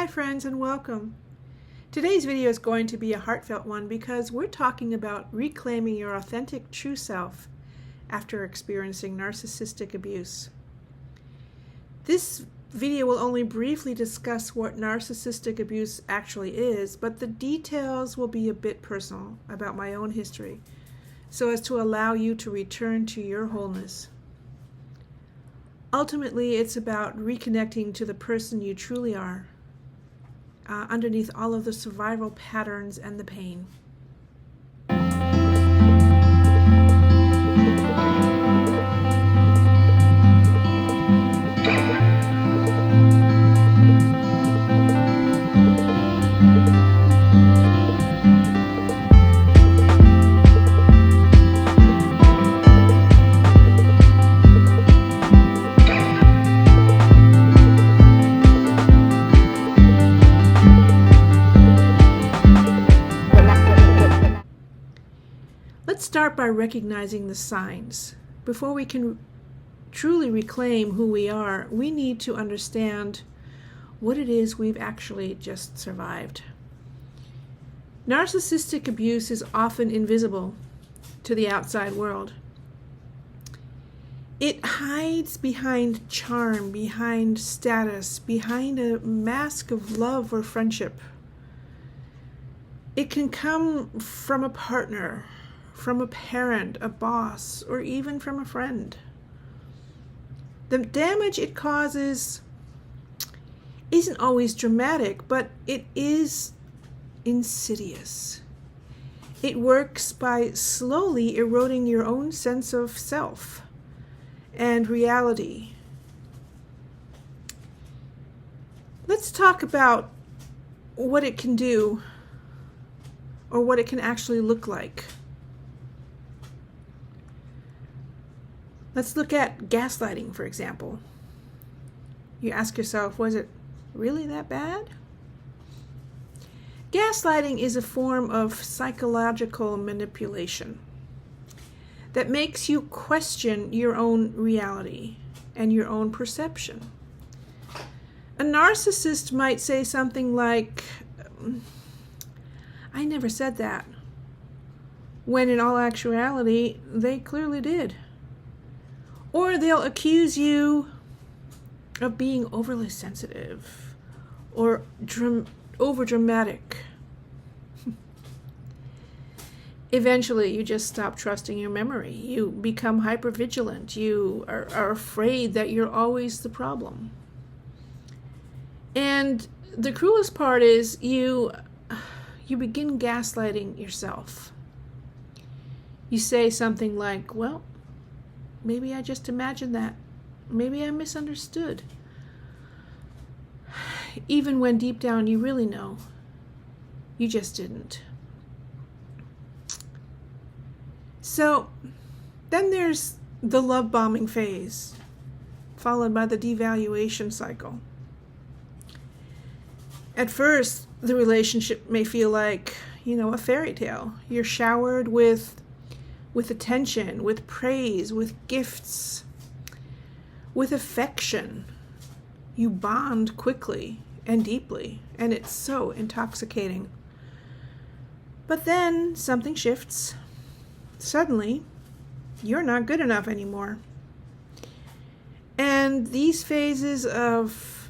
Hi friends and welcome. Today's video is going to be a heartfelt one because we're talking about reclaiming your authentic true self after experiencing narcissistic abuse. This video will only briefly discuss what narcissistic abuse actually is, but the details will be a bit personal about my own history, so as to allow you to return to your wholeness. Ultimately, it's about reconnecting to the person you truly are, underneath all of the survival patterns and the pain. Let's start by recognizing the signs. Before we can truly reclaim who we are, we need to understand what it is we've actually just survived. Narcissistic abuse is often invisible to the outside world. It hides behind charm, behind status, behind a mask of love or friendship. It can come from a partner, from a parent, a boss, or even from a friend. The damage it causes isn't always dramatic, but it is insidious. It works by slowly eroding your own sense of self and reality. Let's talk about what it can do, or what it can actually look like. Let's look at gaslighting, for example. You ask yourself, was it really that bad? Gaslighting is a form of psychological manipulation that makes you question your own reality and your own perception. A narcissist might say something like, "I never said that," when in all actuality, they clearly did. Or they'll accuse you of being overly sensitive or over-dramatic. Eventually, you just stop trusting your memory. You become hypervigilant. You are afraid that you're always the problem. And the cruelest part is you begin gaslighting yourself. You say something like, "Well, maybe I just imagined that. Maybe I misunderstood." Even when deep down you really know, you just didn't. So then there's the love bombing phase, followed by the devaluation cycle. At first, the relationship may feel like, a fairy tale. You're showered with attention, with praise, with gifts, with affection. You bond quickly and deeply, and it's so intoxicating. But then something shifts. Suddenly, you're not good enough anymore. And these phases of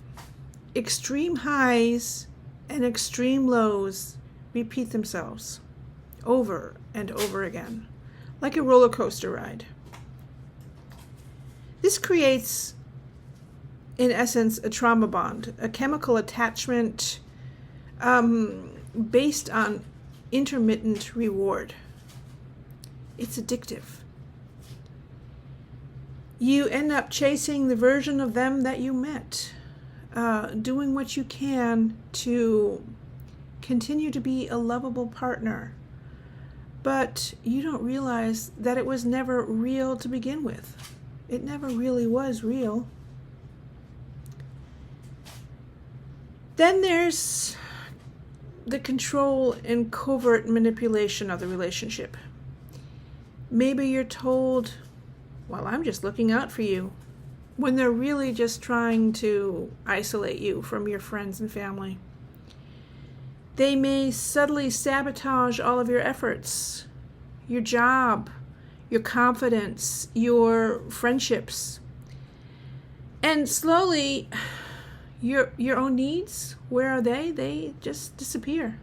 extreme highs and extreme lows repeat themselves over and over again, like a roller coaster ride. This creates, in essence, a trauma bond, a chemical attachment based on intermittent reward. It's addictive. You end up chasing the version of them that you met, doing what you can to continue to be a lovable partner. But you don't realize that it was never real to begin with. It never really was real. Then there's the control and covert manipulation of the relationship. Maybe you're told, "Well, I'm just looking out for you." when they're really just trying to isolate you from your friends and family. They may subtly sabotage all of your efforts, your job, your confidence, your friendships. And slowly, your own needs, where are they? They just disappear.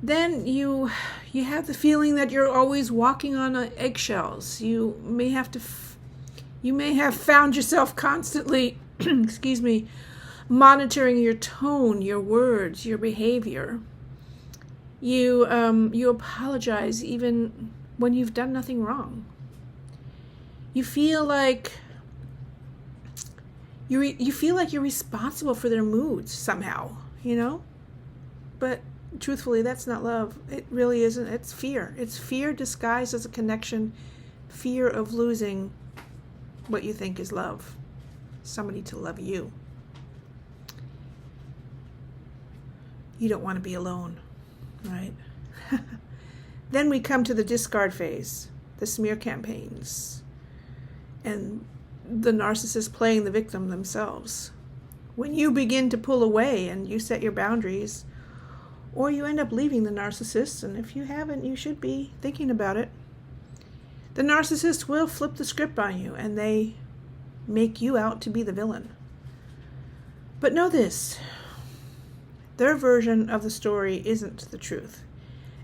Then you have the feeling that you're always walking on eggshells. You may have found yourself constantly, excuse me, monitoring your tone, your words, your behavior. You apologize even when you've done nothing wrong. You feel like you're responsible for their moods somehow, But truthfully, that's not love. It really isn't. It's fear. It's fear disguised as a connection, fear of losing what you think is love, somebody to love you. You don't want to be alone, right? Then we come to the discard phase, the smear campaigns, and the narcissist playing the victim themselves. When you begin to pull away and you set your boundaries, or you end up leaving the narcissist, and if you haven't, you should be thinking about it. The narcissist will flip the script on you, and they make you out to be the villain. But know this, their version of the story isn't the truth,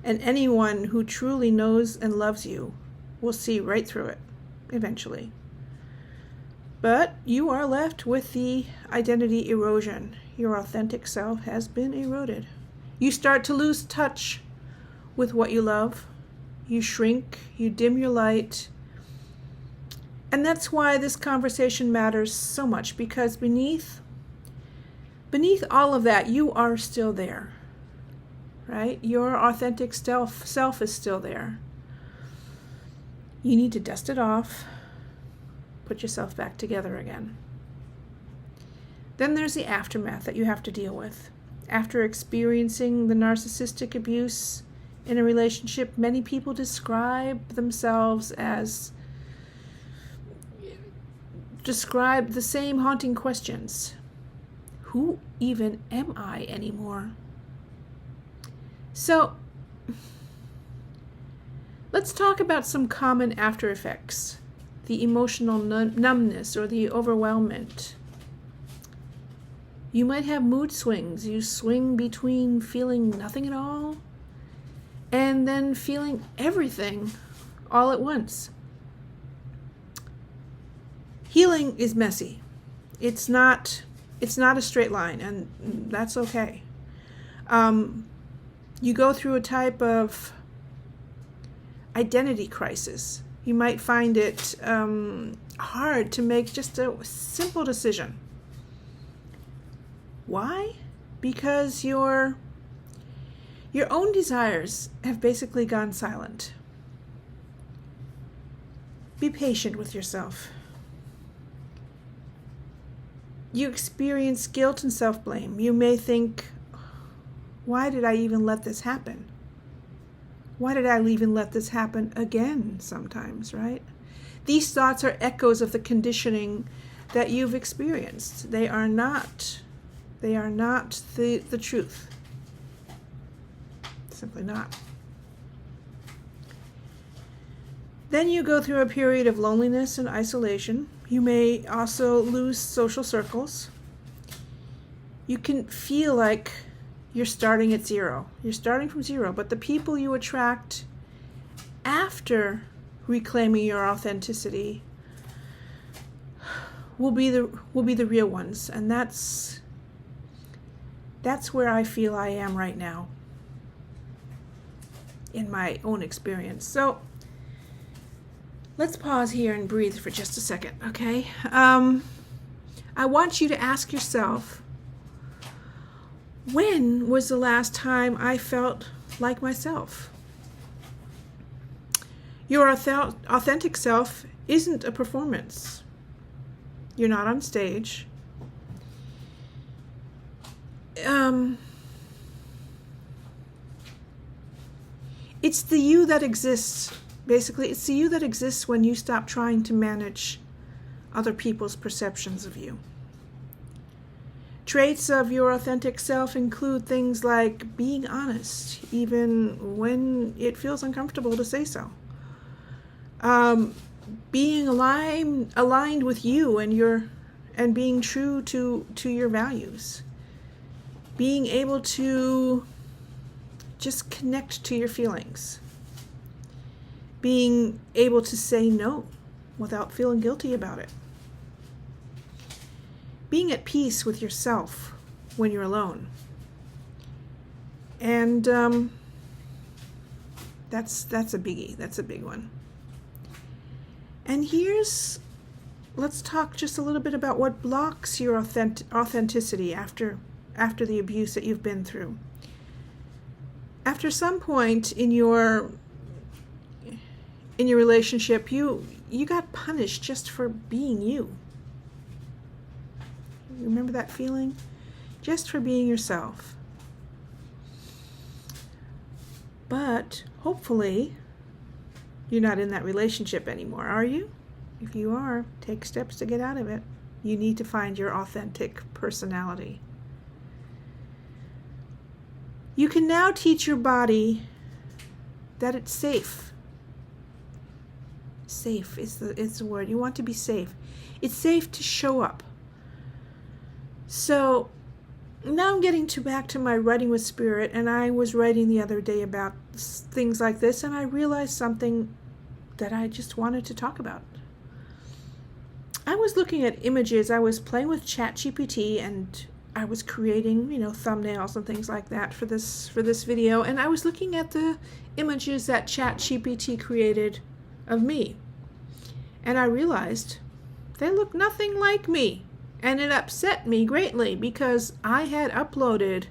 and anyone who truly knows and loves you will see right through it, eventually. But you are left with the identity erosion. Your authentic self has been eroded. You start to lose touch with what you love. You shrink, you dim your light. And that's why this conversation matters so much, because beneath all of that, you are still there, right? Your authentic self is still there. You need to dust it off, put yourself back together again. Then there's the aftermath that you have to deal with. After experiencing the narcissistic abuse in a relationship, many people describe themselves as the same haunting questions. Who even am I anymore? So, let's talk about some common after effects. The emotional numbness or the overwhelmment. You might have mood swings. You swing between feeling nothing at all and then feeling everything all at once. Healing is messy. It's not a straight line, and that's okay. You go through a type of identity crisis. You might find it hard to make just a simple decision. Why? Because your own desires have basically gone silent. Be patient with yourself. You experience guilt and self-blame. You may think, why did I even let this happen? Why did I even let this happen again sometimes, right? These thoughts are echoes of the conditioning that you've experienced. They are not the truth. Simply not. Then you go through a period of loneliness and isolation. You may also lose social circles. You can feel like you're starting at zero. You're starting from zero, but the people you attract after reclaiming your authenticity will be the real ones, and that's where I feel I am right now in my own experience. So let's pause here and breathe for just a second, okay? I want you to ask yourself, when was the last time I felt like myself? Your authentic self isn't a performance. You're not on stage. It's the you that exists Basically, it's the you that exists when you stop trying to manage other people's perceptions of you. Traits of your authentic self include things like being honest, even when it feels uncomfortable to say so. Being aligned with you and being true to your values. Being able to just connect to your feelings. Being able to say no without feeling guilty about it. Being at peace with yourself when you're alone. And that's a biggie. That's a big one. And let's talk just a little bit about what blocks your authenticity after the abuse that you've been through. After some point in your relationship, you got punished just for being you. You remember that feeling? Just for being yourself. But hopefully, you're not in that relationship anymore, are you? If you are, take steps to get out of it. You need to find your authentic personality. You can now teach your body that it's safe. Safe is the word. You want to be safe. It's safe to show up. So now I'm getting back to my writing with spirit, and I was writing the other day about things like this, and I realized something that I just wanted to talk about. I was looking at images. I was playing with ChatGPT, and I was creating, thumbnails and things like that for this video, and I was looking at the images that ChatGPT created of me, and I realized they look nothing like me. And it upset me greatly because I had uploaded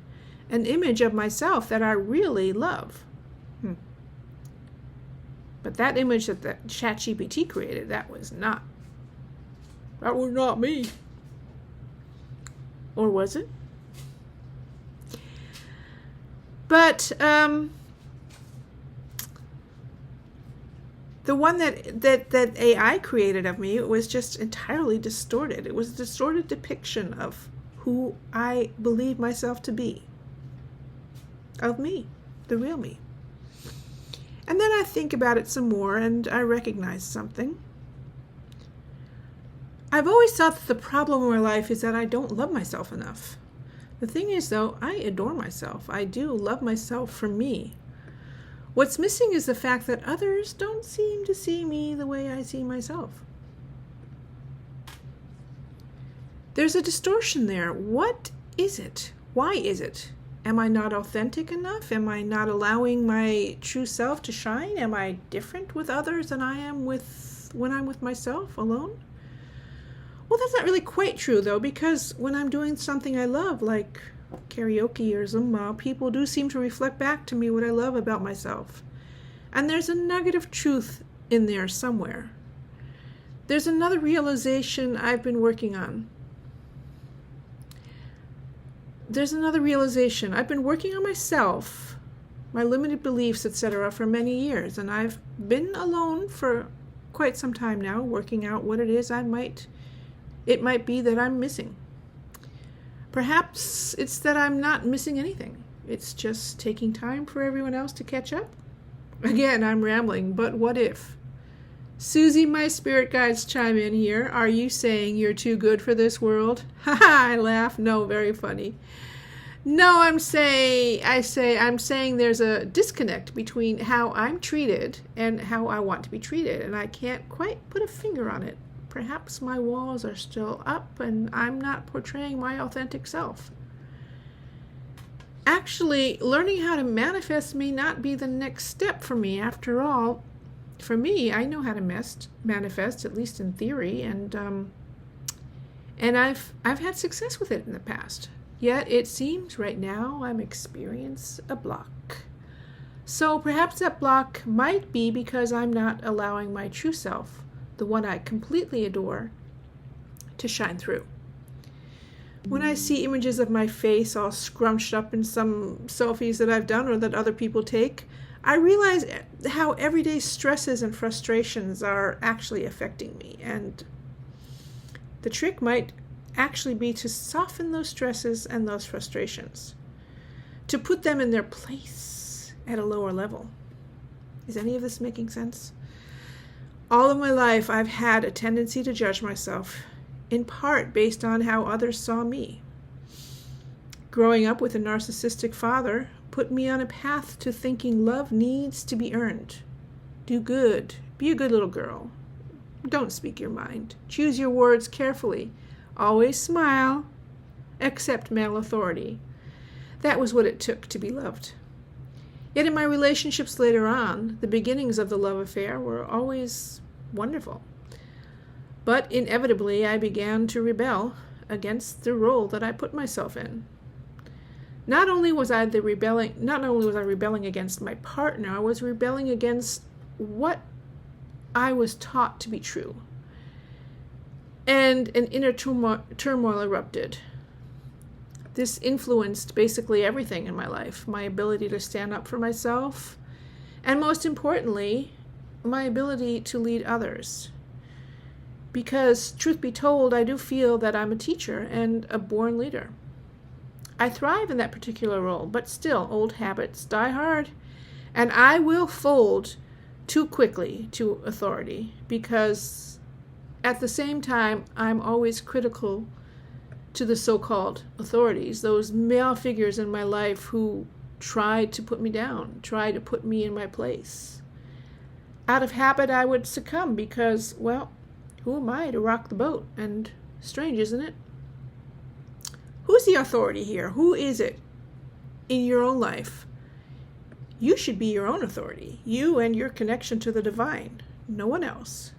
an image of myself that I really love. But that image that the ChatGPT created, that was not me. Or was it? But the one that AI created of me, it was just entirely distorted. It was a distorted depiction of who I believe myself to be. Of me, the real me. And then I think about it some more and I recognize something. I've always thought that the problem in my life is that I don't love myself enough. The thing is, though, I adore myself. I do love myself for me. What's missing is the fact that others don't seem to see me the way I see myself. There's a distortion there. What is it? Why is it? Am I not authentic enough? Am I not allowing my true self to shine? Am I different with others than I am when I'm with myself alone? Well, that's not really quite true, though, because when I'm doing something I love, like karaoke or Zumba, people do seem to reflect back to me what I love about myself. And there's a nugget of truth in there somewhere. There's another realization I've been working on. I've been working on myself, my limited beliefs, etc., for many years, and I've been alone for quite some time now, working out what it is it might be that I'm missing. Perhaps it's that I'm not missing anything. It's just taking time for everyone else to catch up. Again, I'm rambling, but what if? Susie, my spirit guides, chime in here. Are you saying you're too good for this world? Ha ha, I laugh. No, very funny. No, I'm saying there's a disconnect between how I'm treated and how I want to be treated, and I can't quite put a finger on it. Perhaps my walls are still up and I'm not portraying my authentic self. Actually, learning how to manifest may not be the next step for me. After all, for me, I know how to manifest, at least in theory, and I've had success with it in the past. Yet it seems right now I'm experiencing a block. So perhaps that block might be because I'm not allowing my true self, the one I completely adore, to shine through. When I see images of my face all scrunched up in some selfies that I've done or that other people take, I realize how everyday stresses and frustrations are actually affecting me, and the trick might actually be to soften those stresses and those frustrations, to put them in their place at a lower level. Is any of this making sense? All of my life, I've had a tendency to judge myself, in part based on how others saw me. Growing up with a narcissistic father put me on a path to thinking love needs to be earned. Do good. Be a good little girl. Don't speak your mind. Choose your words carefully. Always smile. Accept male authority. That was what it took to be loved. Yet in my relationships later on, the beginnings of the love affair were always wonderful. But inevitably, I began to rebel against the role that I put myself in. Not only was I rebelling against my partner, I was rebelling against what I was taught to be true. And an inner turmoil erupted. This influenced basically everything in my life, my ability to stand up for myself, and most importantly, my ability to lead others. Because, truth be told, I do feel that I'm a teacher and a born leader. I thrive in that particular role, but still, old habits die hard, and I will fold too quickly to authority, because at the same time, I'm always critical to the so-called authorities, those male figures in my life who tried to put me down, tried to put me in my place. Out of habit, I would succumb because, well, who am I to rock the boat? And strange, isn't it? Who's the authority here? Who is it in your own life? You should be your own authority. You and your connection to the divine. No one else.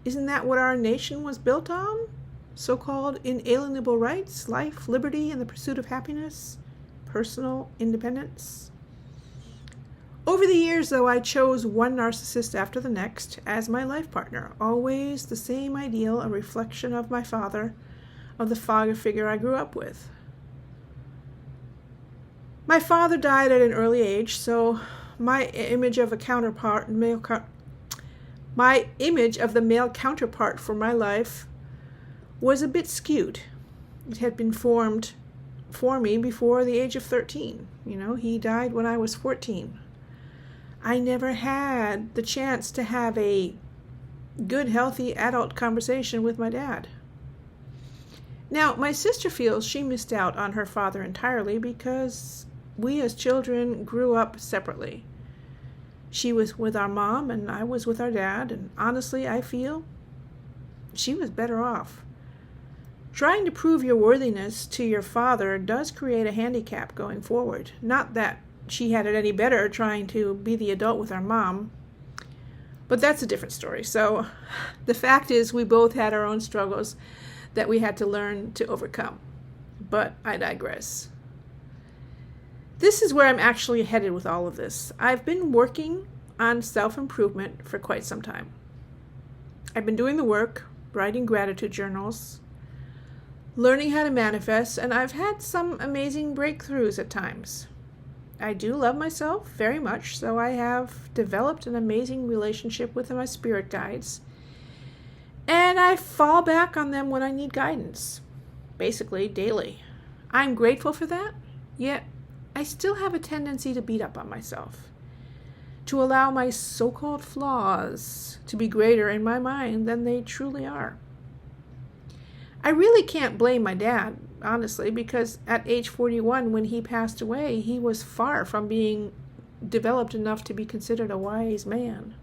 Isn't that what our nation was built on? So-called inalienable rights, life, liberty, and the pursuit of happiness, personal independence. Over the years, though, I chose one narcissist after the next as my life partner, always the same ideal, a reflection of my father, of the father figure I grew up with. My father died at an early age, so my image of the male counterpart for my life was a bit skewed. It had been formed for me before the age of 13. He died when I was 14. I never had the chance to have a good, healthy adult conversation with my dad. Now, my sister feels she missed out on her father entirely because we as children grew up separately. She was with our mom and I was with our dad, and honestly, I feel she was better off. Trying to prove your worthiness to your father does create a handicap going forward. Not that she had it any better trying to be the adult with our mom, but that's a different story. So the fact is, we both had our own struggles that we had to learn to overcome. But I digress. This is where I'm actually headed with all of this. I've been working on self-improvement for quite some time. I've been doing the work, writing gratitude journals, learning how to manifest, and I've had some amazing breakthroughs at times. I do love myself very much, so I have developed an amazing relationship with my spirit guides, and I fall back on them when I need guidance, basically daily. I'm grateful for that, yet I still have a tendency to beat up on myself, to allow my so-called flaws to be greater in my mind than they truly are. I really can't blame my dad, honestly, because at age 41, when he passed away, he was far from being developed enough to be considered a wise man.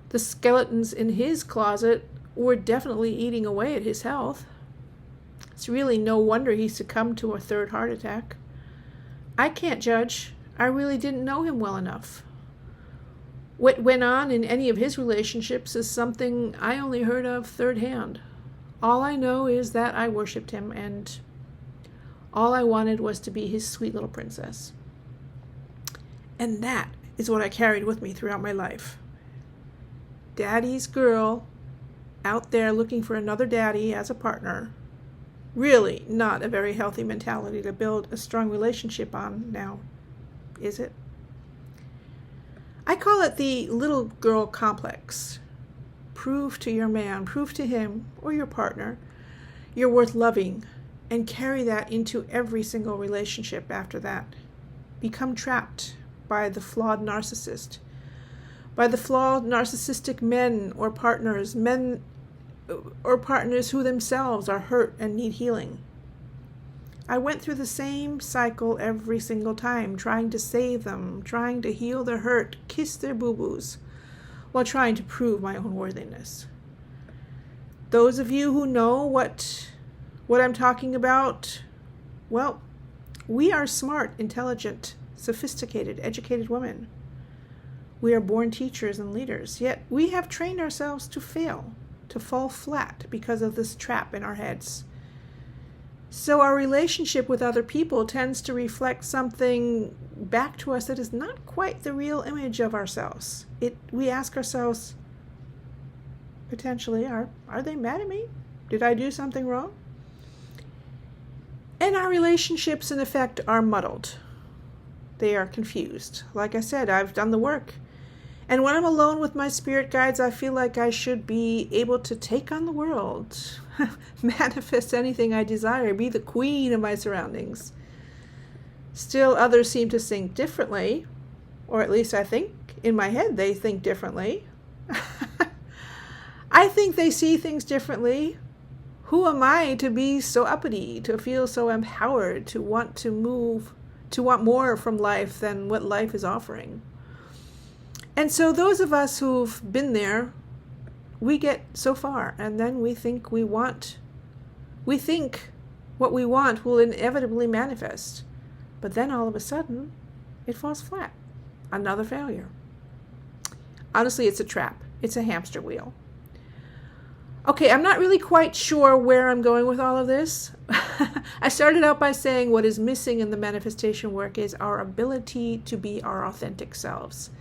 The skeletons in his closet were definitely eating away at his health. It's really no wonder he succumbed to a third heart attack. I can't judge. I really didn't know him well enough. What went on in any of his relationships is something I only heard of third hand. All I know is that I worshipped him, and all I wanted was to be his sweet little princess. And that is what I carried with me throughout my life. Daddy's girl, out there looking for another daddy as a partner. Really not a very healthy mentality to build a strong relationship on now, is it? I call it the little girl complex. Prove to your man, prove to him or your partner you're worth loving, and carry that into every single relationship after that. Become trapped by the flawed narcissist, by the flawed narcissistic men or partners who themselves are hurt and need healing. I went through the same cycle every single time, trying to save them, trying to heal their hurt, kiss their boo-boos, while trying to prove my own worthiness. Those of you who know what I'm talking about, well, we are smart, intelligent, sophisticated, educated women. We are born teachers and leaders, yet we have trained ourselves to fail, to fall flat because of this trap in our heads. So our relationship with other people tends to reflect something back to us that is not quite the real image of ourselves. We ask ourselves, potentially, are they mad at me? Did I do something wrong? And our relationships, in effect, are muddled. They are confused. Like I said, I've done the work. And when I'm alone with my spirit guides, I feel like I should be able to take on the world, manifest anything I desire, be the queen of my surroundings. Still, others seem to think differently, or at least I think in my head they think differently. I think they see things differently. Who am I to be so uppity, to feel so empowered, to want more from life than what life is offering? And so those of us who've been there, we get so far, and then we think what we want will inevitably manifest. But then all of a sudden, it falls flat. Another failure. Honestly, it's a trap. It's a hamster wheel. Okay, I'm not really quite sure where I'm going with all of this. I started out by saying what is missing in the manifestation work is our ability to be our authentic selves.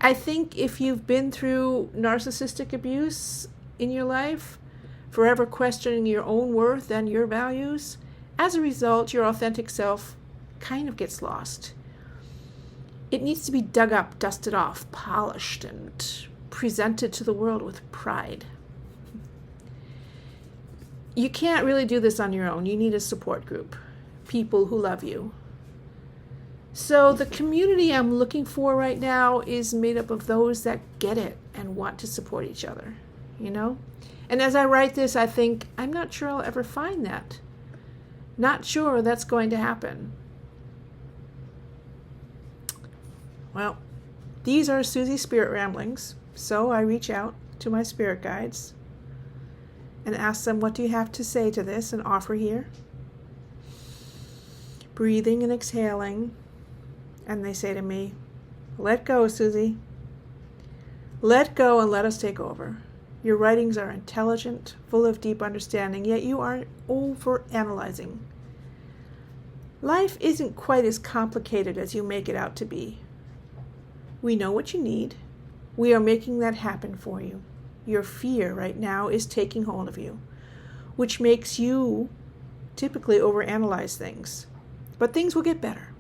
I think if you've been through narcissistic abuse in your life, forever questioning your own worth and your values, as a result, your authentic self kind of gets lost. It needs to be dug up, dusted off, polished, and presented to the world with pride. You can't really do this on your own. You need a support group, people who love you. So the community I'm looking for right now is made up of those that get it and want to support each other, you know? And as I write this, I think, I'm not sure I'll ever find that. Not sure that's going to happen. Well, these are Susie Spirit Ramblings, so I reach out to my spirit guides and ask them, what do you have to say to this and offer here? Breathing and exhaling. And they say to me, let go, Susie. Let go and let us take over. Your writings are intelligent, full of deep understanding, yet you aren't over-analyzing. Life isn't quite as complicated as you make it out to be. We know what you need. We are making that happen for you. Your fear right now is taking hold of you, which makes you typically overanalyze things. But things will get better.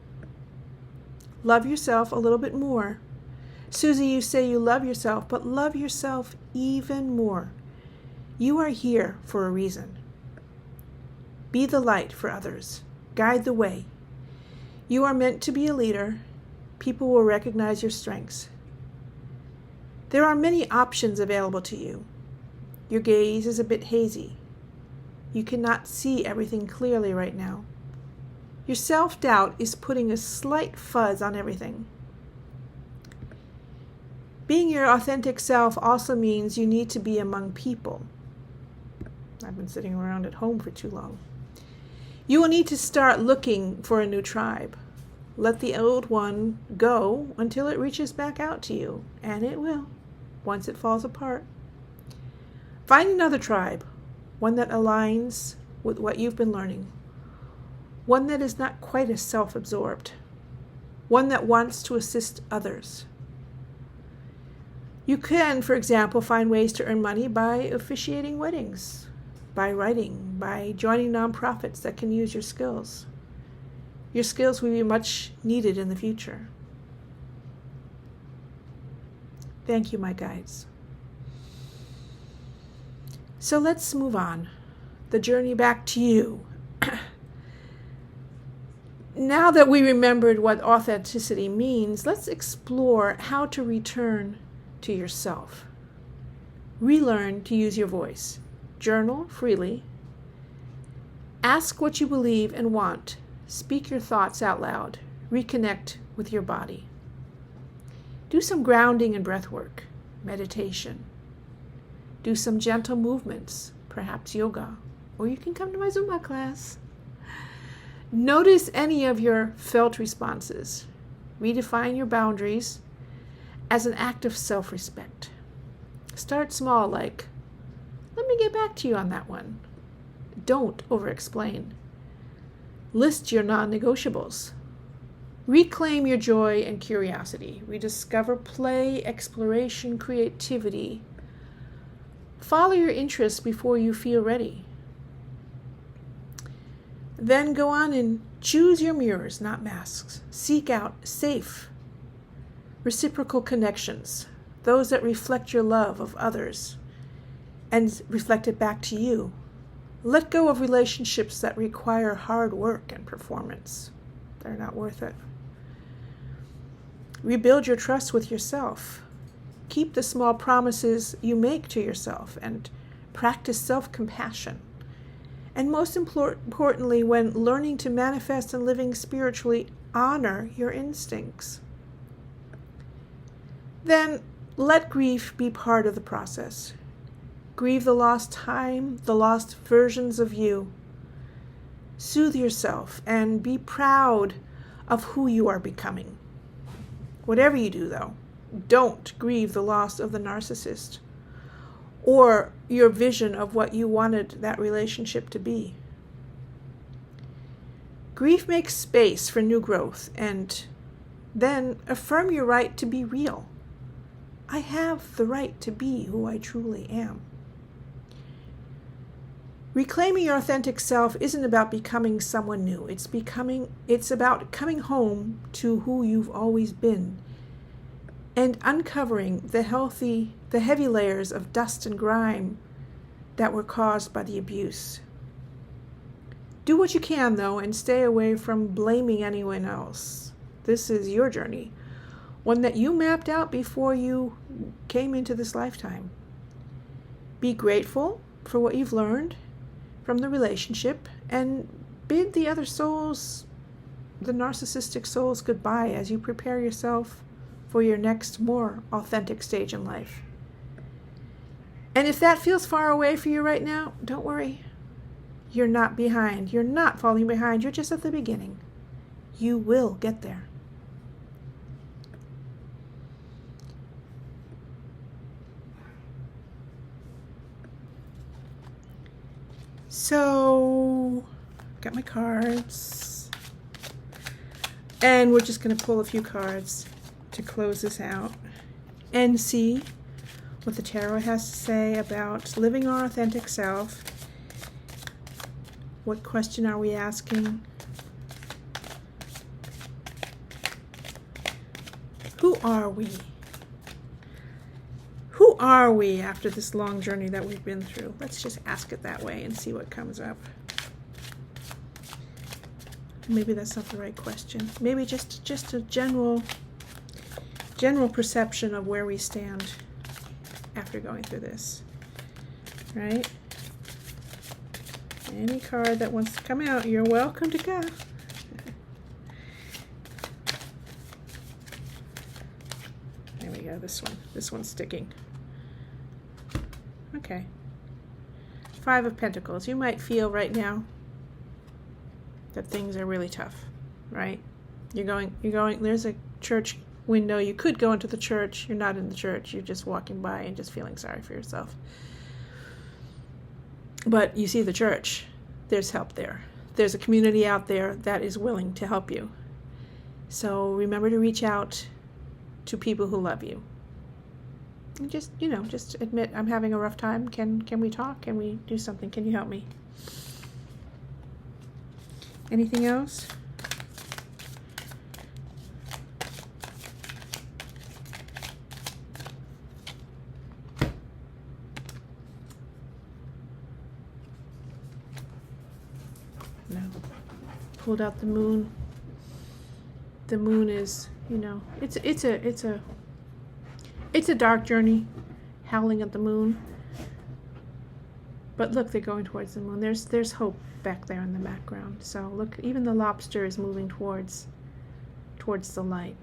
Love yourself a little bit more. Susie, you say you love yourself, but love yourself even more. You are here for a reason. Be the light for others. Guide the way. You are meant to be a leader. People will recognize your strengths. There are many options available to you. Your gaze is a bit hazy. You cannot see everything clearly right now. Your self-doubt is putting a slight fuzz on everything. Being your authentic self also means you need to be among people. I've been sitting around at home for too long. You will need to start looking for a new tribe. Let the old one go until it reaches back out to you, and it will, once it falls apart. Find another tribe, one that aligns with what you've been learning. One that is not quite as self-absorbed. One that wants to assist others. You can, for example, find ways to earn money by officiating weddings, by writing, by joining nonprofits that can use your skills. Your skills will be much needed in the future. Thank you, my guides. So let's move on. The journey back to you. Now that we remembered what authenticity means, let's explore how to return to yourself. Relearn to use your voice. Journal freely. Ask what you believe and want. Speak your thoughts out loud. Reconnect with your body. Do some grounding and breath work, meditation. Do some gentle movements, perhaps yoga, or you can come to my Zumba class. Notice any of your felt responses. Redefine your boundaries as an act of self-respect. Start small, like, let me get back to you on that one. Don't over-explain. List your non-negotiables. Reclaim your joy and curiosity. Rediscover play, exploration, creativity. Follow your interests before you feel ready. Then go on and choose your mirrors, not masks. Seek out safe, reciprocal connections, those that reflect your love of others and reflect it back to you. Let go of relationships that require hard work and performance. They're not worth it. Rebuild your trust with yourself. Keep the small promises you make to yourself and practice self-compassion. And most importantly, when learning to manifest and living spiritually, honor your instincts. Then let grief be part of the process. Grieve the lost time, the lost versions of you. Soothe yourself and be proud of who you are becoming. Whatever you do, though, don't grieve the loss of the narcissist or your vision of what you wanted that relationship to be. Grief makes space for new growth, and then affirm your right to be real. I have the right to be who I truly am. Reclaiming your authentic self isn't about becoming someone new. It's about coming home to who you've always been and uncovering the heavy layers of dust and grime that were caused by the abuse. Do what you can, though, and stay away from blaming anyone else. This is your journey, one that you mapped out before you came into this lifetime. Be grateful for what you've learned from the relationship and bid the other souls, the narcissistic souls, goodbye as you prepare yourself for your next, more authentic stage in life. And if that feels far away for you right now, don't worry. You're not behind. You're not falling behind. You're just at the beginning. You will get there. So, got my cards. And we're just going to pull a few cards to close this out and see what the tarot has to say about living our authentic self. What question are we asking? Who are we? Who are we after this long journey that we've been through? Let's just ask it that way and see what comes up. Maybe that's not the right question. Maybe just a general perception of where we stand after going through this, right? Any card that wants to come out, you're welcome to go. There we go, this one. This one's sticking. Okay. 5 of Pentacles. You might feel right now that things are really tough, right? You're going, there's a church window. You could go into the church. You're not in the church. You're just walking by and just feeling sorry for yourself. But you see the church. There's help there. There's a community out there that is willing to help you. So remember to reach out to people who love you. And just admit, I'm having a rough time. Can we talk? Can we do something? Can you help me? Anything else? pulled out the moon. The moon is, you know, it's a dark journey, howling at the moon. But look, they're going towards the moon. There's hope back there in the background. So look, even the lobster is moving towards the light.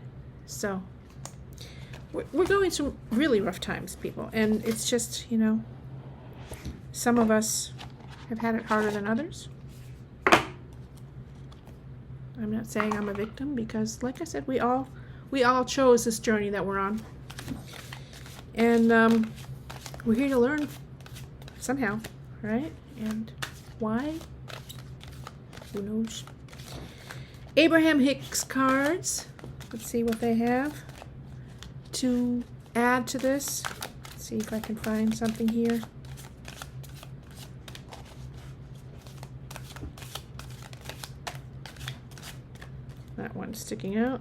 So we're going through really rough times, people, and it's just, you know, some of us have had it harder than others. I'm not saying I'm a victim, because like I said, we all chose this journey that we're on, and we're here to learn somehow, right? And why? Who knows? Abraham Hicks cards. Let's see what they have to add to this. Let's see if I can find something here. That one's sticking out.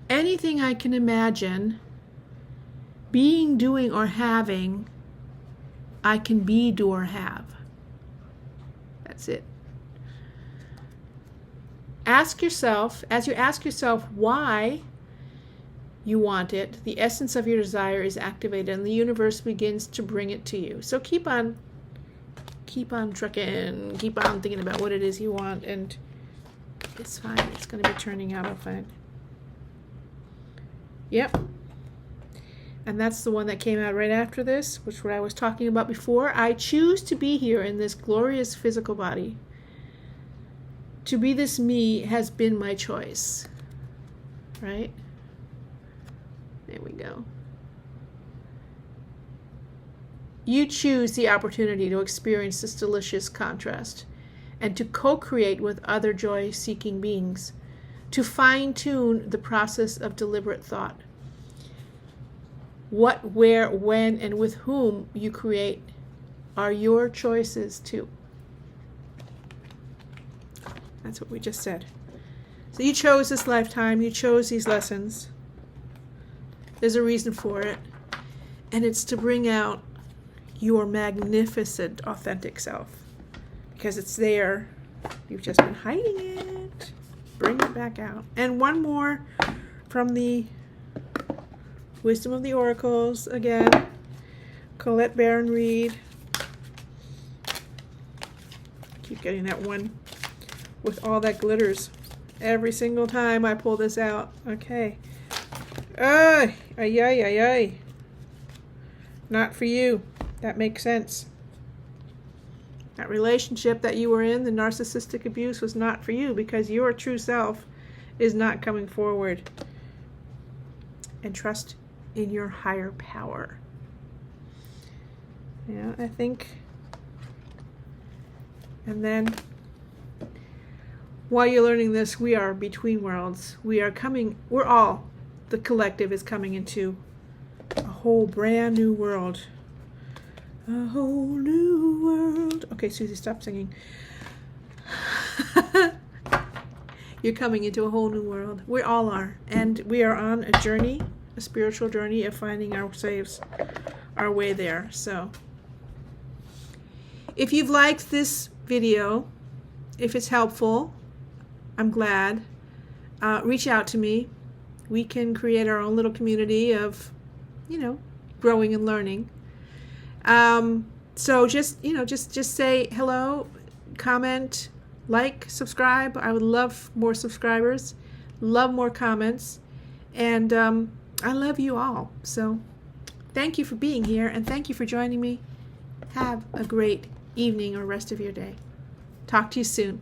Anything I can imagine being, doing, or having, I can be, do, or have. That's it. Ask yourself, as you ask yourself why you want it, the essence of your desire is activated and the universe begins to bring it to you. So keep on trucking, keep on thinking about what it is you want, and it's fine. It's going to be turning out fine. Yep. And that's the one that came out right after this, which what I was talking about before. I choose to be here in this glorious physical body. To be this me has been my choice. Right? There we go. You choose the opportunity to experience this delicious contrast and to co-create with other joy-seeking beings, to fine-tune the process of deliberate thought. What, where, when, and with whom you create are your choices too. That's what we just said. So you chose this lifetime, you chose these lessons. There's a reason for it, and it's to bring out your magnificent, authentic self, because it's there. You've just been hiding it. Bring it back out. And one more from the Wisdom of the Oracles, again, Colette Baron Reed. Keep getting that one with all that glitters every single time I pull this out. Okay. Ay, ay, ay, ay, ay. Not for you. That makes sense. That relationship that you were in, the narcissistic abuse, was not for you, because your true self is not coming forward. And trust in your higher power. Yeah, I think. And then, while you're learning this, we are between worlds. We're all, the collective is coming into a whole brand new world. A whole new world. Okay, Susie, stop singing. You're coming into a whole new world. We all are. And we are on a journey, a spiritual journey of finding ourselves, our way there. So, if you've liked this video, if it's helpful, I'm glad. Reach out to me. We can create our own little community of, growing and learning. So just say hello, comment, like, subscribe. I would love more subscribers, love more comments, and I love you all. So thank you for being here, and thank you for joining me. Have a great evening or rest of your day. Talk to you soon.